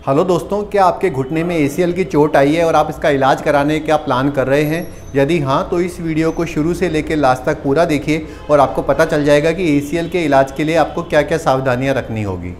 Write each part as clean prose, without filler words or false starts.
Hello दोस्तों, क्या आपके घुटने में ACL की चोट आई है और आप इसका इलाज कराने का प्लान कर रहे हैं? यदि हाँ, तो इस वीडियो को शुरू से लेकर लास्ट तक पूरा देखिए और आपको पता चल जाएगा कि ACL के इलाज के लिए आपको क्या क्या सावधानियां रखनी होगी।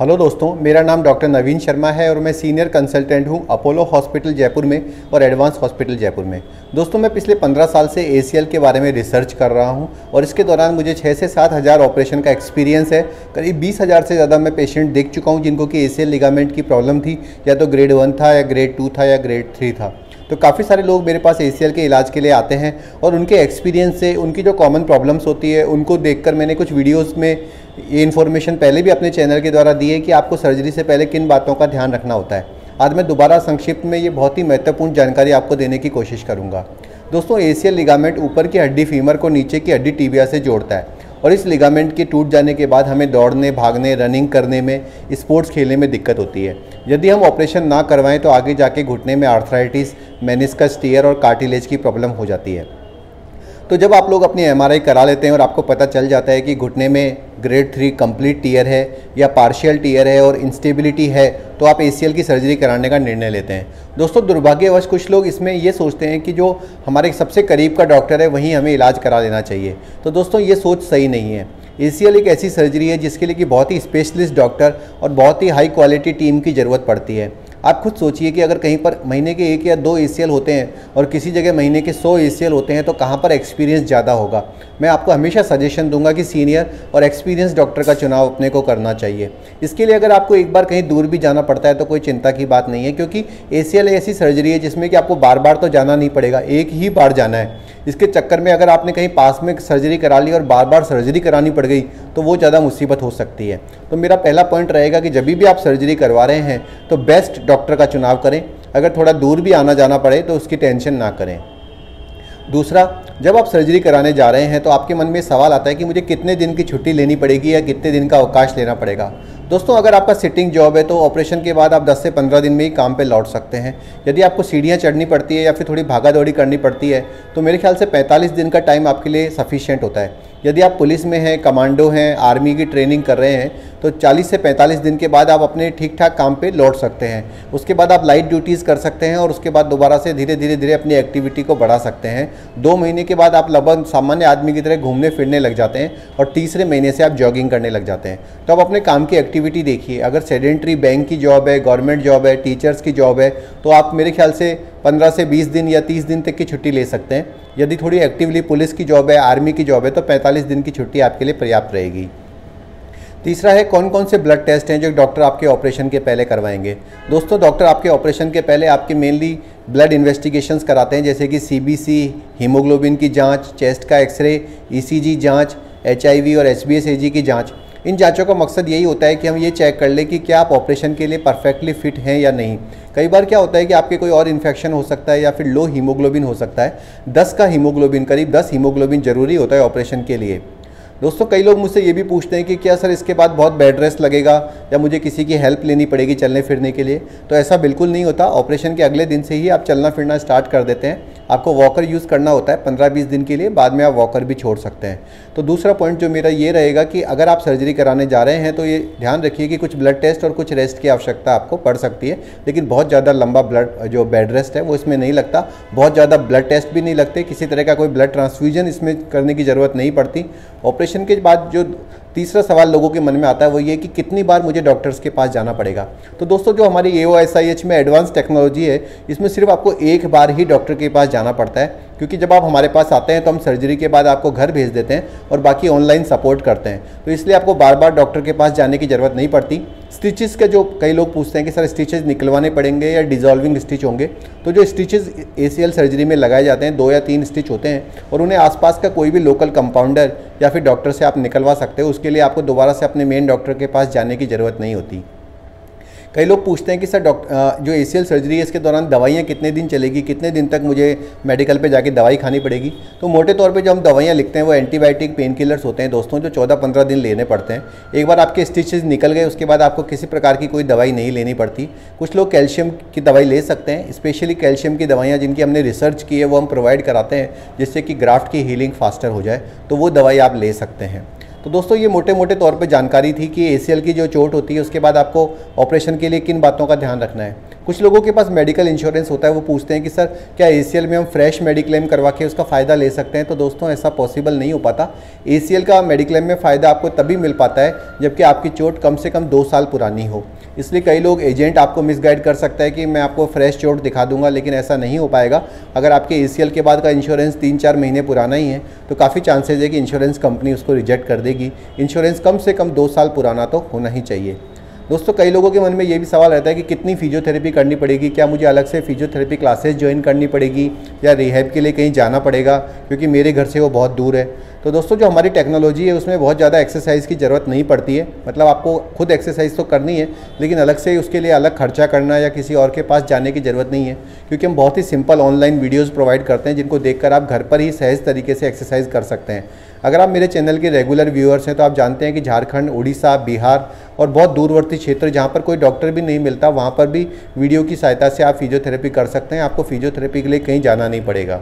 हेलो दोस्तों, मेरा नाम डॉक्टर नवीन शर्मा है और मैं सीनियर कंसल्टेंट हूं अपोलो हॉस्पिटल जयपुर में और एडवांस हॉस्पिटल जयपुर में। दोस्तों, मैं पिछले 15 साल से ACL के बारे में रिसर्च कर रहा हूं और इसके दौरान मुझे 6 से 7 हज़ार ऑपरेशन का एक्सपीरियंस है। करीब 20,000 से ज़्यादा मैं पेशेंट देख चुका हूँ जिनको कि ACL लिगामेंट की प्रॉब्लम थी, या तो ग्रेड 1 था या ग्रेड 2 था या ग्रेड 3 था। तो काफ़ी सारे लोग मेरे पास ACL के इलाज के लिए आते हैं और उनके एक्सपीरियंस से उनकी जो कॉमन प्रॉब्लम्स होती है उनको देखकर मैंने कुछ वीडियोस में ये इन्फॉर्मेशन पहले भी अपने चैनल के द्वारा दी है कि आपको सर्जरी से पहले किन बातों का ध्यान रखना होता है। आज मैं दोबारा संक्षिप्त में ये बहुत ही महत्वपूर्ण जानकारी आपको देने की कोशिश करूँगा। दोस्तों, ACL लिगामेंट ऊपर की हड्डी फीमर को नीचे की हड्डी टिबिया से जोड़ता है और इस लिगामेंट के टूट जाने के बाद हमें दौड़ने, भागने, रनिंग करने में, स्पोर्ट्स खेलने में दिक्कत होती है। यदि हम ऑपरेशन ना करवाएं तो आगे जाके घुटने में आर्थराइटिस, मेनिस्कस टियर और कार्टिलेज की प्रॉब्लम हो जाती है। तो जब आप लोग अपनी MRI करा लेते हैं और आपको पता चल जाता है कि घुटने में ग्रेड 3 कंप्लीट टियर है या पार्शियल टियर है और इंस्टेबिलिटी है, तो आप ACL की सर्जरी कराने का निर्णय लेते हैं। दोस्तों, दुर्भाग्यवश कुछ लोग इसमें ये सोचते हैं कि जो हमारे सबसे करीब का डॉक्टर है वहीं हमें इलाज करा लेना चाहिए। तो दोस्तों, ये सोच सही नहीं है। ACL एक ऐसी सर्जरी है जिसके लिए कि बहुत ही स्पेशलिस्ट डॉक्टर और बहुत ही हाई क्वालिटी टीम की ज़रूरत पड़ती है। आप खुद सोचिए कि अगर कहीं पर महीने के 1 या 2 ACL होते हैं और किसी जगह महीने के 100 ACL होते हैं तो कहाँ पर एक्सपीरियंस ज़्यादा होगा। मैं आपको हमेशा सजेशन दूंगा कि सीनियर और एक्सपीरियंस डॉक्टर का चुनाव अपने को करना चाहिए। इसके लिए अगर आपको एक बार कहीं दूर भी जाना पड़ता है तो कोई चिंता की बात नहीं है, क्योंकि ACL ऐसी सर्जरी है जिसमें कि आपको बार बार तो जाना नहीं पड़ेगा, एक ही बार जाना है। इसके चक्कर में अगर आपने कहीं पास में सर्जरी करा ली और बार बार सर्जरी करानी पड़ गई तो वो ज़्यादा मुसीबत हो सकती है। तो मेरा पहला पॉइंट रहेगा कि जब भी आप सर्जरी करवा रहे हैं तो बेस्ट डॉक्टर का चुनाव करें। अगर थोड़ा दूर भी आना जाना पड़े तो उसकी टेंशन ना करें। दूसरा, जब आप सर्जरी कराने जा रहे हैं तो आपके मन में सवाल आता है कि मुझे कितने दिन की छुट्टी लेनी पड़ेगी या कितने दिन का अवकाश लेना पड़ेगा। दोस्तों, अगर आपका सिटिंग जॉब है तो ऑपरेशन के बाद आप 10 से 15 दिन में ही काम पे लौट सकते हैं। यदि आपको सीढ़ियाँ चढ़नी पड़ती है या फिर थोड़ी भागा दौड़ी करनी पड़ती है तो मेरे ख्याल से 45 दिन का टाइम आपके लिए सफिशिएंट होता है। यदि आप पुलिस में हैं, कमांडो हैं, आर्मी की ट्रेनिंग कर रहे हैं तो 40 से 45 दिन के बाद आप अपने ठीक ठाक काम पे लौट सकते हैं। उसके बाद आप लाइट ड्यूटीज़ कर सकते हैं और उसके बाद दोबारा से धीरे धीरे अपनी एक्टिविटी को बढ़ा सकते हैं। 2 महीने के बाद आप लगभग सामान्य आदमी की तरह घूमने फिरने लग जाते हैं और तीसरे महीने से आप जॉगिंग करने लग जाते हैं। तो आप अपने काम की एक्टिविटी देखिए। अगर सेडेंट्री बैंक की जॉब है, गवर्नमेंट जॉब है, टीचर्स की जॉब है तो आप मेरे ख्याल से 15 से 20 दिन या 30 दिन तक की छुट्टी ले सकते हैं। यदि थोड़ी एक्टिवली पुलिस की जॉब है, आर्मी की जॉब है तो 45 दिन की छुट्टी आपके लिए पर्याप्त रहेगी। तीसरा है, कौन कौन से ब्लड टेस्ट हैं जो डॉक्टर आपके ऑपरेशन के पहले करवाएंगे। दोस्तों, डॉक्टर आपके ऑपरेशन के पहले आपके मेनली ब्लड इन्वेस्टिगेशंस कराते हैं, जैसे कि CBC, हीमोग्लोबिन की जांच, चेस्ट का एक्सरे, ECG जांच, HIV और HbA1c की जांच। इन जांचों का मकसद यही होता है कि हम ये चेक कर लें कि क्या आप ऑपरेशन के लिए परफेक्टली फिट हैं या नहीं। कई बार क्या होता है कि आपके कोई और इन्फेक्शन हो सकता है या फिर लो हीमोग्लोबिन हो सकता है। 10 का हीमोग्लोबिन, करीब 10 हीमोग्लोबिन जरूरी होता है ऑपरेशन के लिए। दोस्तों, कई लोग मुझसे ये भी पूछते हैं कि क्या सर इसके बाद बहुत बेड रेस्ट लगेगा या मुझे किसी की हेल्प लेनी पड़ेगी चलने फिरने के लिए। तो ऐसा बिल्कुल नहीं होता। ऑपरेशन के अगले दिन से ही आप चलना फिरना स्टार्ट कर देते हैं। आपको वॉकर यूज़ करना होता है 15-20 दिन के लिए, बाद में आप वॉकर भी छोड़ सकते हैं। तो दूसरा पॉइंट जो मेरा ये रहेगा कि अगर आप सर्जरी कराने जा रहे हैं तो ये ध्यान रखिए कि कुछ ब्लड टेस्ट और कुछ रेस्ट की आवश्यकता आपको पड़ सकती है, लेकिन बहुत ज़्यादा लंबा ब्लड जो बेड रेस्ट है वो इसमें नहीं लगता। बहुत ज़्यादा ब्लड टेस्ट भी नहीं लगते, किसी तरह का कोई ब्लड ट्रांसफ्यूजन इसमें करने की ज़रूरत नहीं पड़ती। ऑपरेशन के बाद जो तीसरा सवाल लोगों के मन में आता है वो ये कि कितनी बार मुझे डॉक्टर्स के पास जाना पड़ेगा। तो दोस्तों, जो हमारी AOSIH में एडवांस टेक्नोलॉजी है इसमें सिर्फ आपको एक बार ही डॉक्टर के पास जाना पड़ता है, क्योंकि जब आप हमारे पास आते हैं तो हम सर्जरी के बाद आपको घर भेज देते हैं और बाकी ऑनलाइन सपोर्ट करते हैं। तो इसलिए आपको बार बार डॉक्टर के पास जाने की ज़रूरत नहीं पड़ती। स्टिचेस का जो कई लोग पूछते हैं कि सर स्टिचेस निकलवाने पड़ेंगे या डिजॉल्विंग स्टिच होंगे, तो जो स्टिचेस ACL सर्जरी में लगाए जाते हैं 2 या 3 स्टिच होते हैं और उन्हें आसपास का कोई भी लोकल कंपाउंडर या फिर डॉक्टर से आप निकलवा सकते हो। उसके लिए आपको दोबारा से अपने मेन डॉक्टर के पास जाने की ज़रूरत नहीं होती। कई लोग पूछते हैं कि सर जो ACL सर्जरी है इसके दौरान दवाइयाँ कितने दिन चलेगी, कितने दिन तक मुझे मेडिकल पे जाके दवाई खानी पड़ेगी। तो मोटे तौर पे जो हम दवाइयाँ लिखते हैं वो एंटीबायोटिक पेन किलर्स होते हैं दोस्तों, जो 14-15 दिन लेने पड़ते हैं। एक बार आपके स्टिचेस निकल गए उसके बाद आपको किसी प्रकार की कोई दवाई नहीं लेनी पड़ती। कुछ लोग कैल्शियम की दवाई ले सकते हैं, स्पेशली कैल्शियम की दवाइयाँ जिनकी हमने रिसर्च की है वो हम प्रोवाइड कराते हैं जिससे कि ग्राफ्ट की हीलिंग फास्टर हो जाए, तो वो दवाई आप ले सकते हैं। तो दोस्तों ये मोटे मोटे तौर पे जानकारी थी कि ACL की जो चोट होती है उसके बाद आपको ऑपरेशन के लिए किन बातों का ध्यान रखना है। कुछ लोगों के पास मेडिकल इंश्योरेंस होता है, वो पूछते हैं कि सर क्या ACL में हम फ्रेश मेडिक्लेम करवा के उसका फ़ायदा ले सकते हैं। तो दोस्तों ऐसा पॉसिबल नहीं हो पाता। ACL का मेडिक्लेम में फ़ायदा आपको तभी मिल पाता है जबकि आपकी चोट कम से कम 2 साल पुरानी हो। इसलिए कई लोग एजेंट आपको मिसगाइड कर सकता है कि मैं आपको फ्रेश चोट दिखा दूंगा, लेकिन ऐसा नहीं हो पाएगा। अगर आपके ACL के बाद का इंश्योरेंस 3-4 महीने पुराना ही है तो काफ़ी चांसेज है कि इंश्योरेंस कंपनी उसको रिजेक्ट कर देगी। इंश्योरेंस कम से कम 2 साल पुराना तो होना ही चाहिए। दोस्तों कई लोगों के मन में ये भी सवाल रहता है कि कितनी फिजियोथेरेपी करनी पड़ेगी, क्या मुझे अलग से फिजियोथेरेपी क्लासेस ज्वाइन करनी पड़ेगी या रिहैब के लिए कहीं जाना पड़ेगा क्योंकि मेरे घर से वो बहुत दूर है। तो दोस्तों जो हमारी टेक्नोलॉजी है उसमें बहुत ज़्यादा एक्सरसाइज की ज़रूरत नहीं पड़ती है। मतलब आपको खुद एक्सरसाइज तो करनी है लेकिन अलग से उसके लिए अलग खर्चा करना या किसी और के पास जाने की ज़रूरत नहीं है, क्योंकि हम बहुत ही सिंपल ऑनलाइन वीडियोज़ प्रोवाइड करते हैं जिनको देखकर आप घर पर ही सहज तरीके से एक्सरसाइज कर सकते हैं। अगर आप मेरे चैनल के रेगुलर व्यूअर्स हैं तो आप जानते हैं कि झारखंड, उड़ीसा, बिहार और बहुत दूरवर्ती क्षेत्र जहाँ पर कोई डॉक्टर भी नहीं मिलता वहाँ पर भी वीडियो की सहायता से आप फिजियोथेरेपी कर सकते हैं। आपको फिजियोथेरेपी के लिए कहीं जाना नहीं पड़ेगा।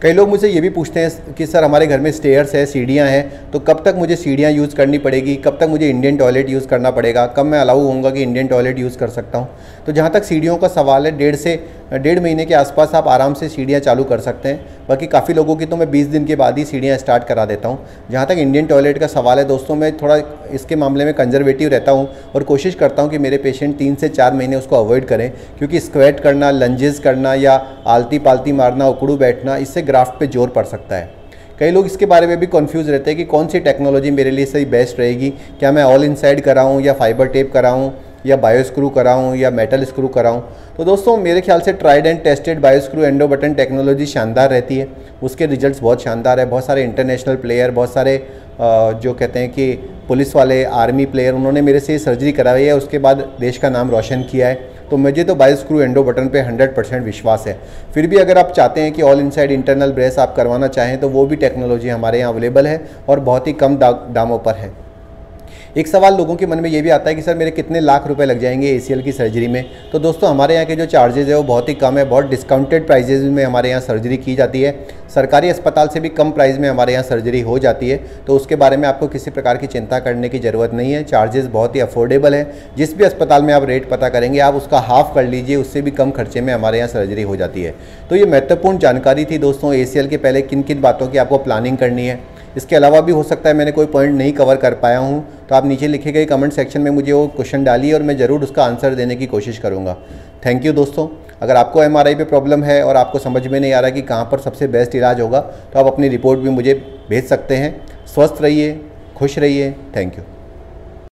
कई लोग मुझे ये भी पूछते हैं कि सर हमारे घर में स्टेयर्स है, सीढ़ियाँ हैं, तो कब तक मुझे सीढ़ियाँ यूज़ करनी पड़ेगी, कब तक मुझे इंडियन टॉयलेट यूज़ करना पड़ेगा, कब मैं अलाउ होऊंगा कि इंडियन टॉयलेट यूज़ कर सकता हूँ। तो जहाँ तक सीढ़ियों का सवाल है, 1.5 महीने के आसपास आप आराम से सीढ़ियाँ चालू कर सकते हैं। बाकी काफ़ी लोगों की तो मैं 20 दिन के बाद ही सीढ़ियाँ स्टार्ट करा देता हूँ। जहाँ तक इंडियन टॉयलेट का सवाल है दोस्तों, मैं थोड़ा इसके मामले में कंजर्वेटिव रहता हूँ और कोशिश करता हूँ कि मेरे पेशेंट 3 से 4 महीने उसको अवॉइड करें, क्योंकि स्क्वैट करना, लंजेस करना या आलती पालती मारना, उकड़ू बैठना, इससे ग्राफ्ट पे जोर पड़ सकता है। कई लोग इसके बारे में भी कंफ्यूज रहते हैं कि कौन सी टेक्नोलॉजी मेरे लिए सही बेस्ट रहेगी, क्या मैं ऑल इनसाइड कराऊँ या फाइबर टेप कराऊँ या बायो स्क्रू कराऊँ या मेटल स्क्रू कराऊँ। तो दोस्तों मेरे ख्याल से tried and tested bio screw endo button technology शानदार रहती है, उसके रिजल्ट्स बहुत शानदार है। बहुत सारे इंटरनेशनल प्लेयर, बहुत सारे जो कहते हैं कि पुलिस वाले, आर्मी प्लेयर, उन्होंने मेरे से सर्जरी कराई है, उसके बाद देश का नाम रोशन किया है। तो मुझे तो बायो स्क्रू एंडो बटन पे 100% विश्वास है। फिर भी अगर आप चाहते हैं कि ऑल इनसाइड इंटरनल ब्रेस आप करवाना चाहें तो वो भी टेक्नोलॉजी हमारे यहाँ अवेलेबल है और बहुत ही कम दामों पर है। एक सवाल लोगों के मन में ये भी आता है कि सर मेरे कितने लाख रुपए लग जाएंगे ACL की सर्जरी में। तो दोस्तों हमारे यहाँ के जो चार्जेज़ है वो बहुत ही कम है, बहुत डिस्काउंटेड प्राइजेज में हमारे यहाँ सर्जरी की जाती है। सरकारी अस्पताल से भी कम प्राइस में हमारे यहाँ सर्जरी हो जाती है, तो उसके बारे में आपको किसी प्रकार की चिंता करने की ज़रूरत नहीं है। चार्जेज़ बहुत ही अफोर्डेबल है। जिस भी अस्पताल में आप रेट पता करेंगे आप उसका हाफ कर लीजिए, उससे भी कम खर्चे में हमारे यहाँ सर्जरी हो जाती है। तो ये महत्वपूर्ण जानकारी थी दोस्तों ACL के पहले किन किन बातों की आपको प्लानिंग करनी है। इसके अलावा भी हो सकता है मैंने कोई पॉइंट नहीं कवर कर पाया हूँ, तो आप नीचे लिखे गए कमेंट सेक्शन में मुझे वो क्वेश्चन डालिए और मैं ज़रूर उसका आंसर देने की कोशिश करूँगा। थैंक यू दोस्तों। अगर आपको MRI पे प्रॉब्लम है और आपको समझ में नहीं आ रहा कि कहाँ पर सबसे बेस्ट इलाज होगा तो आप अपनी रिपोर्ट भी मुझे भेज सकते हैं। स्वस्थ रहिए, खुश रहिए। Thank you.